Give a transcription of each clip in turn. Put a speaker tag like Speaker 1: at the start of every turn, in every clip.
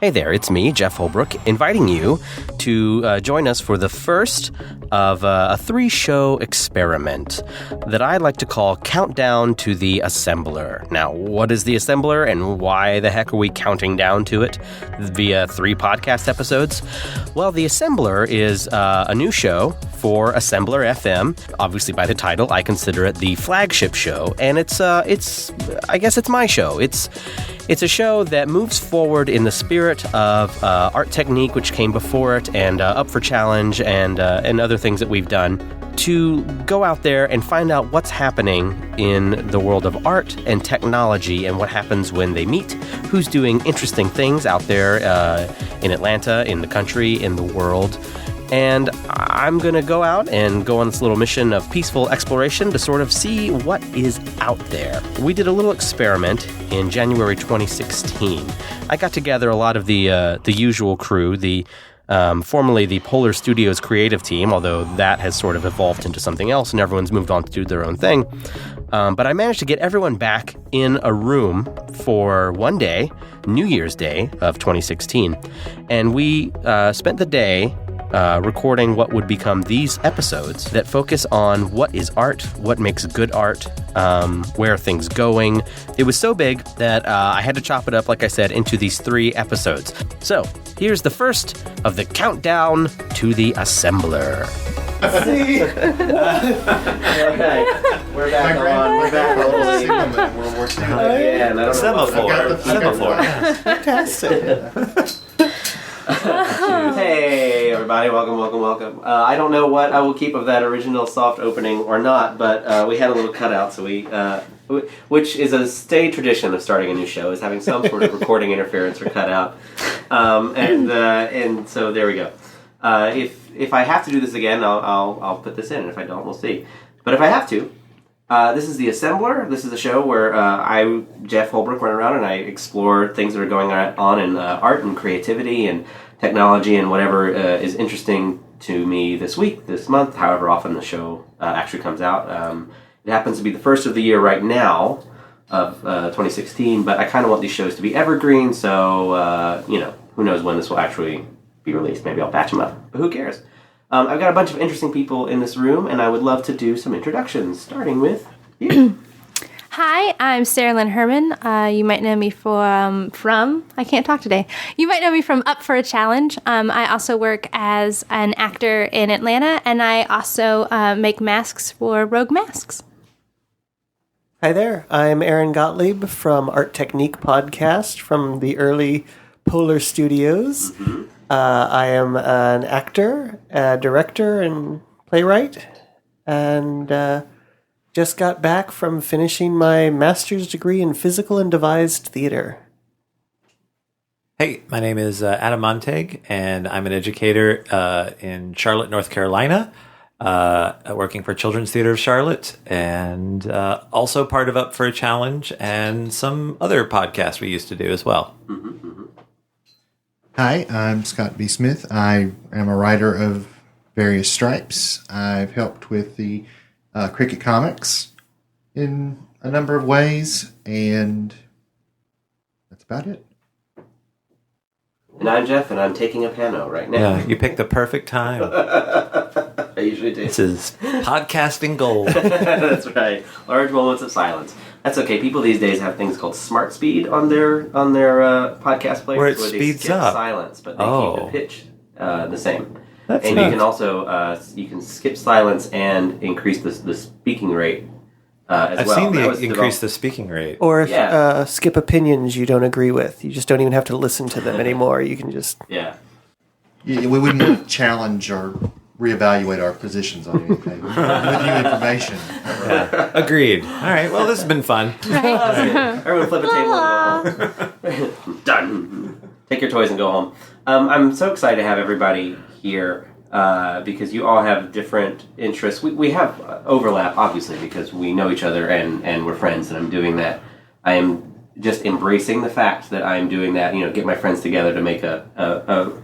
Speaker 1: Hey there, it's me, Jef Holbrook, inviting you to join us for the first of a 3-show experiment that I like to call Countdown to the Assembler. Now, what is the Assembler and why the heck are we counting down to it via 3 podcast episodes? Well, the Assembler is a new show for Assembler FM. Obviously, by the title, I consider it the flagship show, and it's I guess it's my show. It's a show that moves forward in the spirit of ArTechník, which came before it, and Up for Challenge, and other things that we've done, to go out there and find out what's happening in the world of art and technology and what happens when they meet, who's doing interesting things out there in Atlanta, in the country, in the world. And I'm going to go out and go on this little mission of peaceful exploration to sort of see what is out there. We did a little experiment in January 2016. I got together a lot of the usual crew, formerly the Polar Studios creative team, although that has sort of evolved into something else and everyone's moved on to do their own thing. But I managed to get everyone back in a room for one day, New Year's Day of 2016. And we spent the day recording what would become these episodes that focus on what is art, what makes good art, where are things going. It was so big that I had to chop it up, like I said, into these 3 episodes. So here's the first of the Countdown to the Assembler.
Speaker 2: See?
Speaker 3: We're back on. We're back on.
Speaker 2: World War II.
Speaker 3: Again, I don't know.
Speaker 2: Semaphore.
Speaker 3: Fantastic. Hey, everybody. Welcome. I don't know what I will keep of that original soft opening or not, but we had a little cutout, so which is a staid tradition of starting a new show, is having some sort of recording interference or cutout. And so there we go. If I have to do this again, I'll put this in, and if I don't, we'll see. But if I have to, this is the Assembler. This is a show where I, Jef Holbrook, run around and I explore things that are going on in art and creativity and technology and whatever is interesting to me this week, this month, however often the show actually comes out. It happens to be the first of the year right now of 2016, but I kind of want these shows to be evergreen, so, who knows when this will actually be released. Maybe I'll patch them up, but who cares? I've got a bunch of interesting people in this room, and I would love to do some introductions, starting with you.
Speaker 4: Hi, I'm Sara Lynn Herman. You might know me from I can't talk today. You might know me from Up for a Challenge. I also work as an actor in Atlanta, and I also make masks for Rogue Masks.
Speaker 5: Hi there, I'm Aaron Gotlieb from ArTechník Podcast from the early Polar Studios. Mm-hmm. I am an actor, a director, and playwright, and just got back from finishing my master's degree in physical and devised theater.
Speaker 6: Hey, my name is Adam Montague, and I'm an educator in Charlotte, North Carolina, working for Children's Theater of Charlotte, and also part of Up for a Challenge and some other podcasts we used to do as well.
Speaker 3: Mm-hmm.
Speaker 2: Hi, I'm Scott B. Smith. I am a writer of various stripes. I've helped with the Cricket Comics in a number of ways, and that's about it.
Speaker 3: And I'm Jeff, and I'm taking a piano right now.
Speaker 6: Yeah, you picked the perfect time.
Speaker 3: I usually do.
Speaker 6: This is podcasting gold.
Speaker 3: That's right. Large moments of silence. That's okay. People these days have things called smart speed on their podcast players,
Speaker 6: where it speeds
Speaker 3: they skip
Speaker 6: up
Speaker 3: silence, but they keep the pitch the same.
Speaker 6: That's
Speaker 3: and
Speaker 6: nice.
Speaker 3: You can also you can skip silence and increase the speaking rate as
Speaker 6: I've
Speaker 3: well.
Speaker 6: seen the increase the speaking rate.
Speaker 5: Or if skip opinions you don't agree with. You just don't even have to listen to them anymore. You can just...
Speaker 3: Yeah,
Speaker 2: We wouldn't challenge or reevaluate our positions on anything. With new information.
Speaker 6: Yeah. Agreed. All right, well, this has been fun.
Speaker 3: Everyone flip a table and go home. Done. Take your toys and go home. I'm so excited to have everybody here because you all have different interests. We have overlap, obviously, because we know each other and we're friends, and I'm doing that. I am just embracing the fact that I'm doing that, get my friends together to make a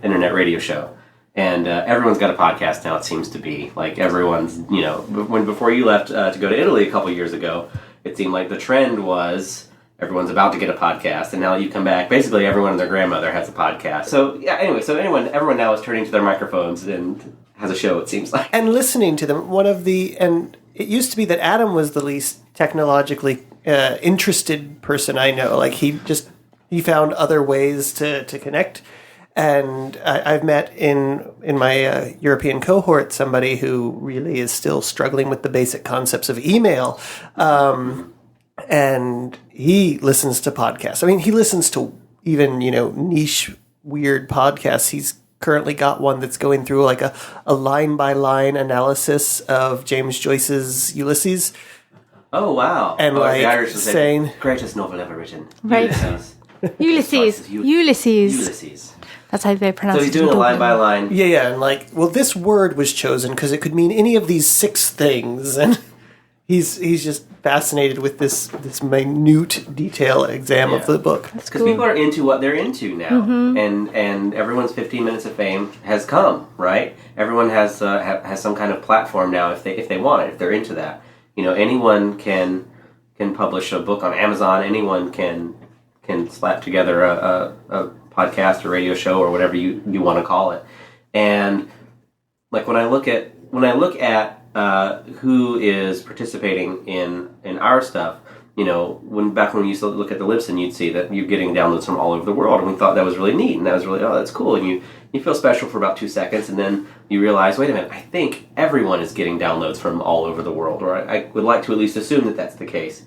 Speaker 3: internet radio show. And everyone's got a podcast now, it seems to be. Like, everyone's, before you left to go to Italy a couple years ago, it seemed like the trend was everyone's about to get a podcast, and now you come back. Basically, everyone and their grandmother has a podcast. So yeah, anyway, everyone now is turning to their microphones and has a show. It seems like,
Speaker 5: and listening to them. And it used to be that Adam was the least technologically interested person I know. Like he found other ways to connect. And I've met in my European cohort somebody who really is still struggling with the basic concepts of email. And he listens to podcasts. I mean, he listens to even, niche, weird podcasts. He's currently got one that's going through like a line-by-line analysis of James Joyce's Ulysses.
Speaker 3: oh wow,
Speaker 5: And
Speaker 3: the
Speaker 5: like
Speaker 3: Irish would say,
Speaker 5: saying...
Speaker 3: greatest novel ever written,
Speaker 4: Right.
Speaker 3: Ulysses.
Speaker 4: Ulysses. That's how they pronounce it.
Speaker 3: So he's doing a line by line.
Speaker 5: Yeah, and like, well, this word was chosen because it could mean any of these 6 things, and he's just fascinated with this minute detail exam of the book.
Speaker 3: Because people are into what they're into now, and everyone's 15 minutes of fame has come, right? Everyone has some kind of platform now if they want it, if they're into that. Anyone can publish a book on Amazon. Anyone can slap together a podcast or radio show or whatever you want to call it. And like when I look at who is participating in our stuff, back when we used to look at the Libsyn, you'd see that you're getting downloads from all over the world, and we thought that was really neat, and that was really, that's cool, and you feel special for about 2 seconds, and then you realize, wait a minute, I think everyone is getting downloads from all over the world, or I would like to at least assume that that's the case.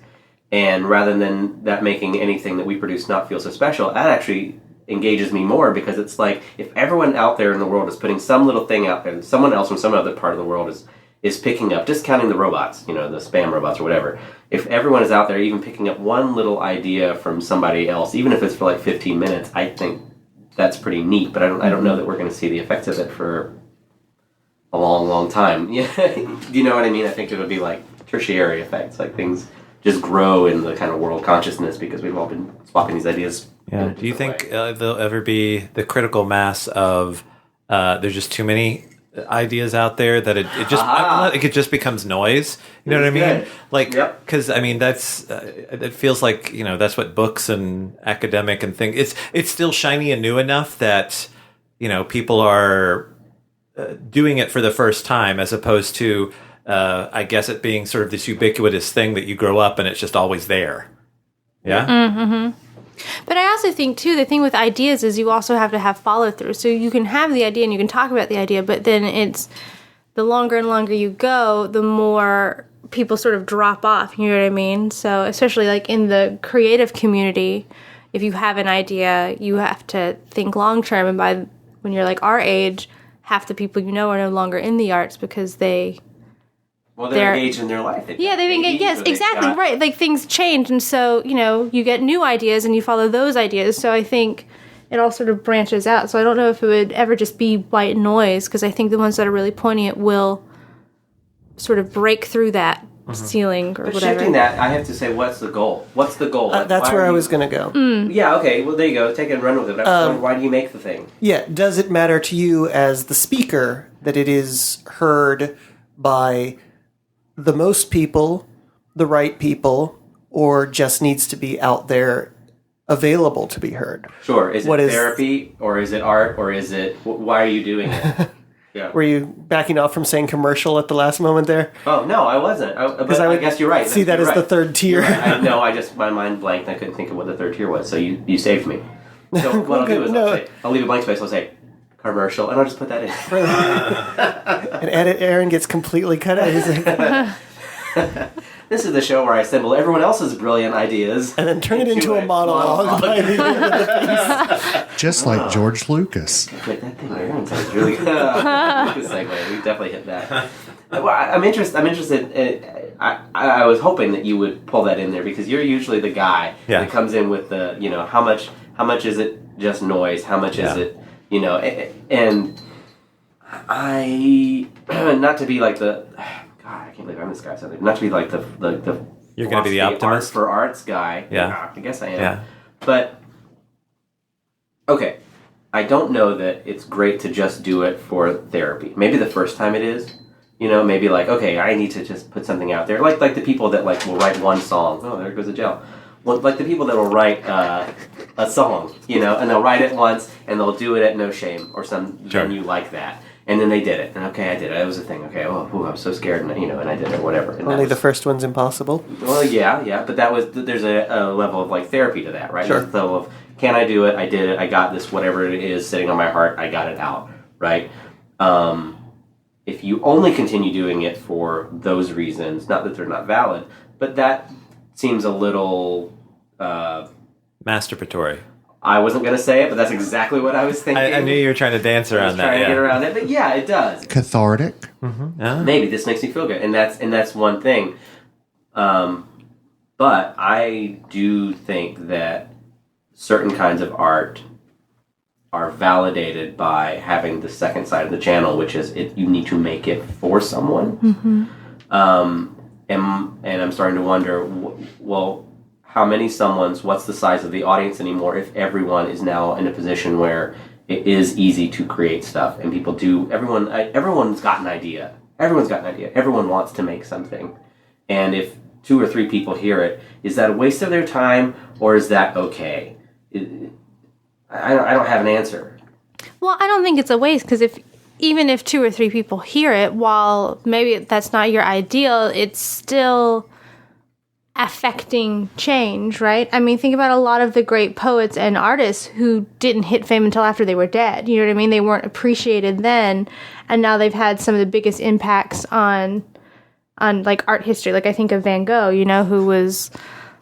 Speaker 3: And rather than that making anything that we produce not feel so special, that actually engages me more, because it's like, if everyone out there in the world is putting some little thing out there, and someone else from some other part of the world is picking up, just counting the robots, the spam robots or whatever, if everyone is out there even picking up one little idea from somebody else, even if it's for like 15 minutes, I think that's pretty neat, but I don't know that we're going to see the effects of it for a long, long time. Yeah, do you know what I mean? I think it'll be like tertiary effects, like things just grow in the kind of world consciousness because we've all been swapping these ideas.
Speaker 6: Yeah. Do you think there'll ever be the critical mass of there's just too many ideas out there that it just becomes noise? You know what I mean?
Speaker 3: Good.
Speaker 6: Like, because
Speaker 3: Yep.
Speaker 6: I mean that's it feels like that's what books and academic and things. It's still shiny and new enough that people are doing it for the first time, as opposed to I guess it being sort of this ubiquitous thing that you grow up and it's just always there. Yeah.
Speaker 4: Mm-hmm. But I also think, too, the thing with ideas is you also have to have follow-through. So you can have the idea and you can talk about the idea, but then it's the longer and longer you go, the more people sort of drop off. You know what I mean? So especially like in the creative community, if you have an idea, you have to think long-term. And when you're like our age, half the people are no longer in the arts because they're
Speaker 3: engaged in their life.
Speaker 4: They've engaged. Yes, exactly, right. Like things change, and so you get new ideas, and you follow those ideas. So I think it all sort of branches out. So I don't know if it would ever just be white noise, because I think the ones that are really poignant will sort of break through that ceiling or
Speaker 3: but
Speaker 4: whatever.
Speaker 3: Shifting that, I have to say, what's the goal? What's the goal?
Speaker 5: That's where I was going to go.
Speaker 3: Yeah. Okay. Well, there you go. Take it and run with it. But I was wondering, why do you make the thing?
Speaker 5: Yeah. Does it matter to you as the speaker that it is heard by the most people, the right people, or just needs to be out there available to be heard?
Speaker 3: Sure. Is it therapy, or is it art, or is it... Why are you doing it? Yeah.
Speaker 5: Were you backing off from saying commercial at the last moment there?
Speaker 3: Oh, no, I wasn't. But I guess you're right.
Speaker 5: See that as the third tier.
Speaker 3: Right. My mind blanked. I couldn't think of what the third tier was, so you saved me. So what I'll do is I'll leave a blank space. I'll say commercial, and I'll just put that in.
Speaker 5: And Aaron gets completely cut out. He's like...
Speaker 3: This is the show where I assemble everyone else's brilliant ideas
Speaker 5: and then turn it into a monologue by the end of the piece.
Speaker 2: Just like George Lucas.
Speaker 3: Like that thing Aaron said is really good. Good segue. We definitely hit that. Well, I'm interested. I was hoping that you would pull that in there, because you're usually the guy that comes in with the how much is it just noise? How much is it and I not to be like the. God, I can't believe I'm this guy. Not to be like the
Speaker 6: you're going to be the optimist
Speaker 3: for arts guy.
Speaker 6: Yeah,
Speaker 3: I guess I am.
Speaker 6: Yeah.
Speaker 3: But okay, I don't know that it's great to just do it for therapy. Maybe the first time it is. Maybe like, okay, I need to just put something out there. Like the people that will write one song. Oh, there goes a gel. well, like the people that will write a song, and they'll write it once and they'll do it at No Shame or some venue like that. And then they did it. And okay, I did it. It was a thing. Okay, I was so scared, and I did it or whatever. And
Speaker 5: Only the first one's impossible.
Speaker 3: Well, yeah. But there's a level of like therapy to that, right?
Speaker 5: Sure.
Speaker 3: There's a level of, can I do it? I did it. I got this, whatever it is sitting on my heart. I got it out, right? If you only continue doing it for those reasons, not that they're not valid, but that seems a little...
Speaker 6: masturbatory.
Speaker 3: I wasn't going to say it, but that's exactly what I was thinking.
Speaker 6: I knew you were trying to dance around that.
Speaker 3: Trying to get around it, but yeah, it does.
Speaker 2: Cathartic.
Speaker 6: Mm-hmm.
Speaker 3: Maybe this makes me feel good, and that's one thing. But I do think that certain kinds of art are validated by having the second side of the channel, which is you need to make it for someone.
Speaker 4: Mm-hmm.
Speaker 3: And I'm starting to wonder, well, how many someone's, what's the size of the audience anymore if everyone is now in a position where it is easy to create stuff and people do, everyone's got an idea. Everyone's got an idea. Everyone wants to make something. And if 2 or 3 people hear it, is that a waste of their time or is that okay? I don't have an answer.
Speaker 4: Well, I don't think it's a waste, because even if 2 or 3 people hear it, while maybe that's not your ideal, it's still affecting change, right? I mean, think about a lot of the great poets and artists who didn't hit fame until after they were dead. You know what I mean? They weren't appreciated then, and now they've had some of the biggest impacts on like art history. Like I think of Van Gogh, who was...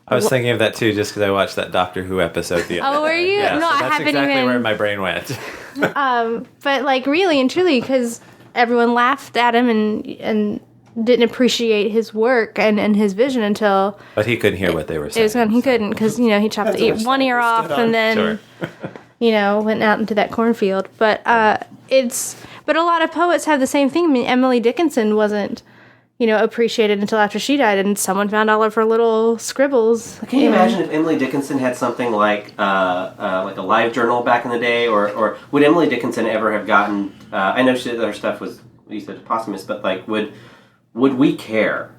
Speaker 6: I was thinking of that too, just because I watched that Doctor Who episode the other day.
Speaker 4: Oh, were you?
Speaker 6: Yeah,
Speaker 4: No,
Speaker 6: so
Speaker 4: I
Speaker 6: that's
Speaker 4: haven't
Speaker 6: exactly
Speaker 4: even...
Speaker 6: where my brain went.
Speaker 4: But like really and truly, because everyone laughed at him and didn't appreciate his work and his vision until...
Speaker 6: But he couldn't hear what they were saying.
Speaker 4: It was gone. He couldn't, because, he chopped one ear off and then, went out into that cornfield. But but a lot of poets have the same thing. I mean, Emily Dickinson wasn't, appreciated until after she died, and someone found all of her little scribbles.
Speaker 3: Can you imagine if Emily Dickinson had something like a live journal back in the day, or would Emily Dickinson ever have gotten? I know her stuff was, you said, posthumous, but like, would we care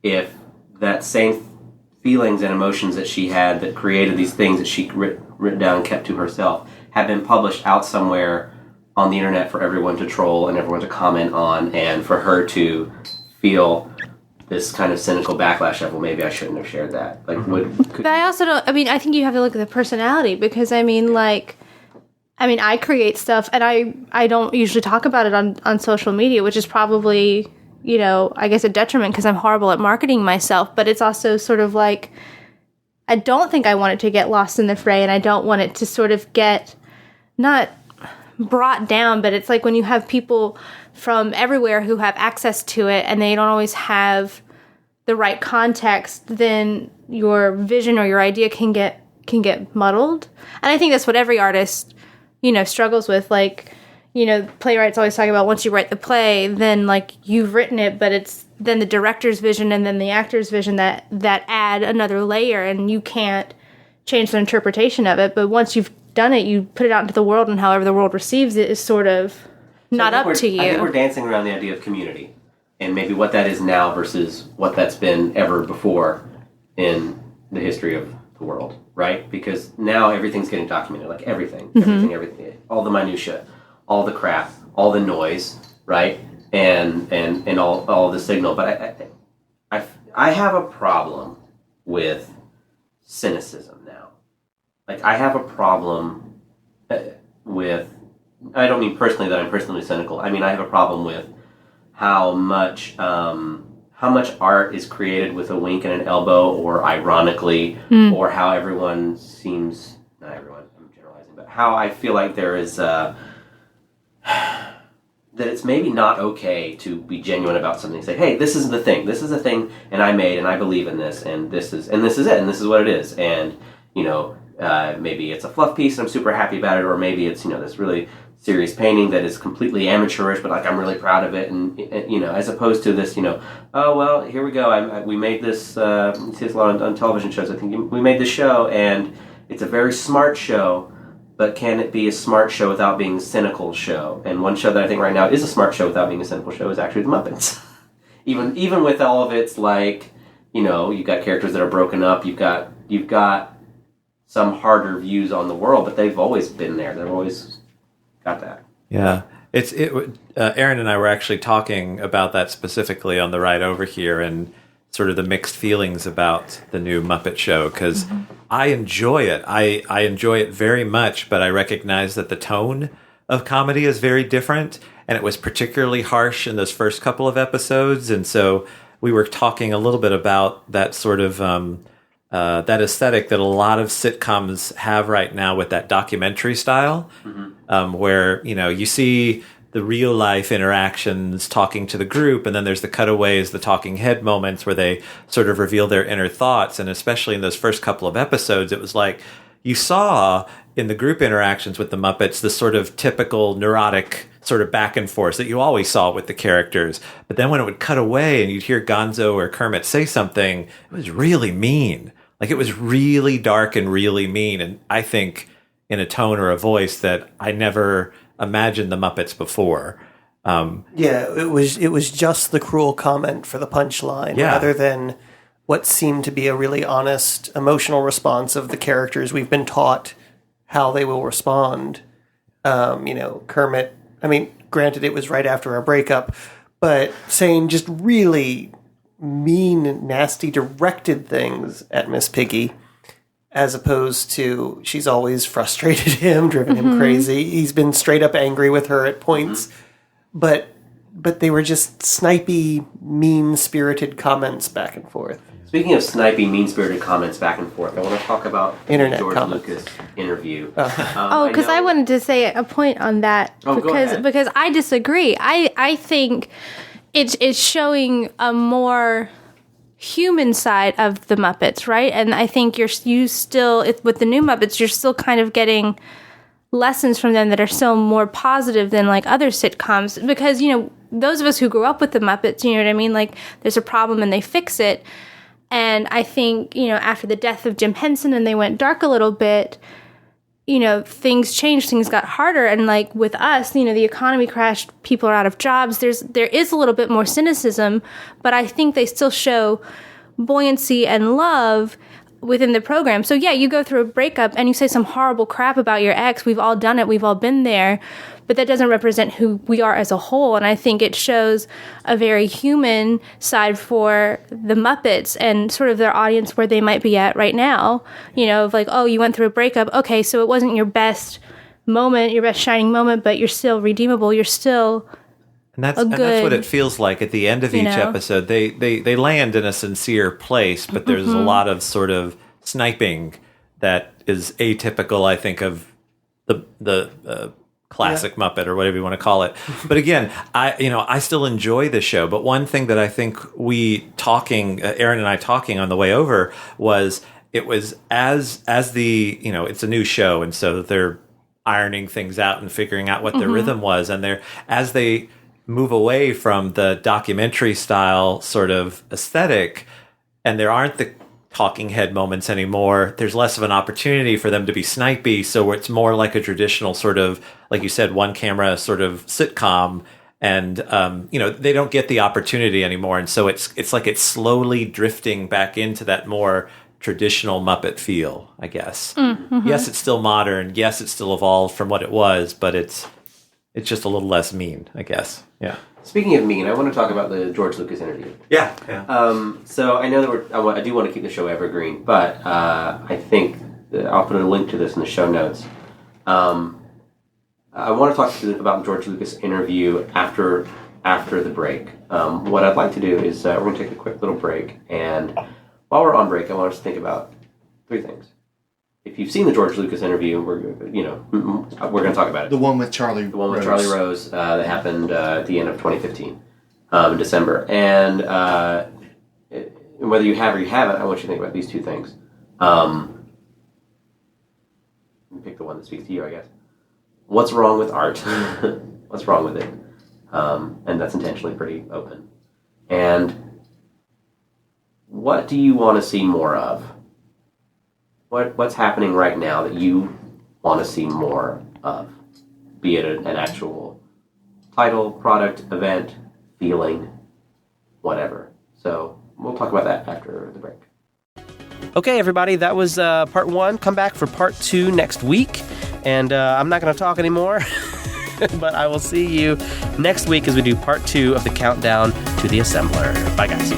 Speaker 3: if that same feelings and emotions that she had that created these things that she written down and kept to herself had been published out somewhere on the internet for everyone to troll and everyone to comment on, and for her to feel this kind of cynical backlash of, well, maybe I shouldn't have shared that. Like,
Speaker 4: But I also don't... I mean, I think you have to look at the personality, because, I create stuff, and I don't usually talk about it on social media, which is probably, I guess a detriment, because I'm horrible at marketing myself, but it's also sort of like, I don't think I want it to get lost in the fray, and I don't want it to sort of get, not brought down, but it's like when you have people from everywhere who have access to it and they don't always have the right context, then your vision or your idea can get muddled. And I think that's what every artist, struggles with. Like, playwrights always talk about, once you write the play, then like you've written it, but it's then the director's vision and then the actor's vision that add another layer, and you can't change the interpretation of it. But once you've done it, you put it out into the world, and however the world receives it is sort of not up to you.
Speaker 3: I think we're dancing around the idea of community, and maybe what that is now versus what that's been ever before in the history of the world, right? Because now everything's getting documented, like everything, all the minutia, all the crap, all the noise, right? And all the signal. But I have a problem with cynicism now. Like, I have a problem with, I don't mean personally that I'm personally cynical. I mean, I have a problem with how much art is created with a wink and an elbow, or ironically, or how everyone seems, not everyone, I'm generalizing, but how I feel like there is that it's maybe not okay to be genuine about something. Say, hey, this is the thing. This is the thing, and I made, and I believe in this, and this is it, and this is what it is. And, maybe it's a fluff piece, and I'm super happy about it, or maybe it's, this really serious painting that is completely amateurish, but like I'm really proud of it, and as opposed to this, oh well, here we go. We made this. You see this a lot on television shows. I think we made this show, and it's a very smart show. But can it be a smart show without being a cynical show? And one show that I think right now is a smart show without being a cynical show is actually The Muppets. even with all of its, like, you've got characters that are broken up, you've got you've got some harder views on the world, but they've always been there. They've always got that.
Speaker 6: Yeah. Aaron and I were actually talking about that specifically on the ride over here, and sort of the mixed feelings about the new Muppet Show, because I enjoy it. I enjoy it very much, but I recognize that the tone of comedy is very different, and it was particularly harsh in those first couple of episodes, and so we were talking a little bit about that sort of that aesthetic that a lot of sitcoms have right now with that documentary style, where, you know, you see the real life interactions talking to the group, and then there's the cutaways, the talking head moments where they sort of reveal their inner thoughts. And especially in those first couple of episodes, it was like you saw in the group interactions with the Muppets this sort of typical neurotic sort of back and forth that you always saw with the characters. But then when it would cut away and you'd hear Gonzo or Kermit say something, it was really mean. Like, it was really dark and really mean. And I think in a tone or a voice that I never imagined the Muppets before.
Speaker 5: It was just the cruel comment for the punchline, rather than what seemed to be a really honest emotional response of the characters we've been taught how they will respond. Kermit, I mean, granted it was right after our breakup, but saying just really mean, nasty, directed things at Miss Piggy, as opposed to she's always frustrated him, driven him crazy. He's been straight up angry with her at points, but they were just snipey, mean-spirited comments back and forth.
Speaker 3: Speaking of snipey, mean-spirited comments back and forth, I want to talk about
Speaker 5: Internet
Speaker 3: George
Speaker 5: comments.
Speaker 3: Lucas interview.
Speaker 4: Because I wanted to say a point on that, because I disagree. I think it's showing a more human side of the Muppets, right? And I think you still with the new Muppets, you're still kind of getting lessons from them that are still more positive than like other sitcoms, because, you know, those of us who grew up with the Muppets, you know what I mean? Like, there's a problem and they fix it. And I think, you know, after the death of Jim Henson and they went dark a little bit, you know, things changed, things got harder. And like with us, you know, the economy crashed, people are out of jobs. There is a little bit more cynicism, but I think they still show buoyancy and love within the program. So yeah, you go through a breakup and you say some horrible crap about your ex. We've all done it. We've all been there. But that doesn't represent who we are as a whole. And I think it shows a very human side for the Muppets and sort of their audience where they might be at right now. You know, of like, oh, you went through a breakup. Okay, so it wasn't your best moment, your best shining moment, but you're still redeemable. You're still
Speaker 6: and that's what it feels like at the end of each episode. They land in a sincere place, but there's a lot of sort of sniping that is atypical, I think, of the classic Muppet or whatever you want to call it. But again, I still enjoy the show. But one thing that I think Aaron and I talking on the way over was it was as the, you know, it's a new show, and so they're ironing things out and figuring out what the rhythm was, and as they move away from the documentary style sort of aesthetic, and there aren't the talking head moments anymore, there's less of an opportunity for them to be snipey, so it's more like a traditional sort of, like you said, one camera sort of sitcom, and they don't get the opportunity anymore, and so it's like it's slowly drifting back into that more traditional Muppet feel, I guess. Yes, it's still modern, yes, it's still evolved from what it was, but it's just a little less mean, I guess. Yeah.
Speaker 3: Speaking of mean, I want to talk about the George Lucas interview.
Speaker 6: Yeah.
Speaker 3: So I know that I do want to keep the show evergreen, but I think I'll put a link to this in the show notes. I want to talk about the George Lucas interview after the break. What I'd like to do is we're going to take a quick little break, and while we're on break, I want us to think about three things. If you've seen the George Lucas interview, we're going to talk about it.
Speaker 2: The one with Charlie Rose.
Speaker 3: The one with Charlie Rose that happened at the end of 2015, in December. And whether you have or you haven't, I want you to think about these two things. Pick the one that speaks to you, I guess. What's wrong with art? What's wrong with it? And that's intentionally pretty open. And what do you want to see more of? What's happening right now that you want to see more of? Be it an actual title, product, event, feeling, whatever. So we'll talk about that after the break.
Speaker 1: Okay, everybody, that was part 1. Come back for part 2 next week. And I'm not going to talk anymore, but I will see you next week as we do part 2 of the countdown to the assembler. Bye, guys.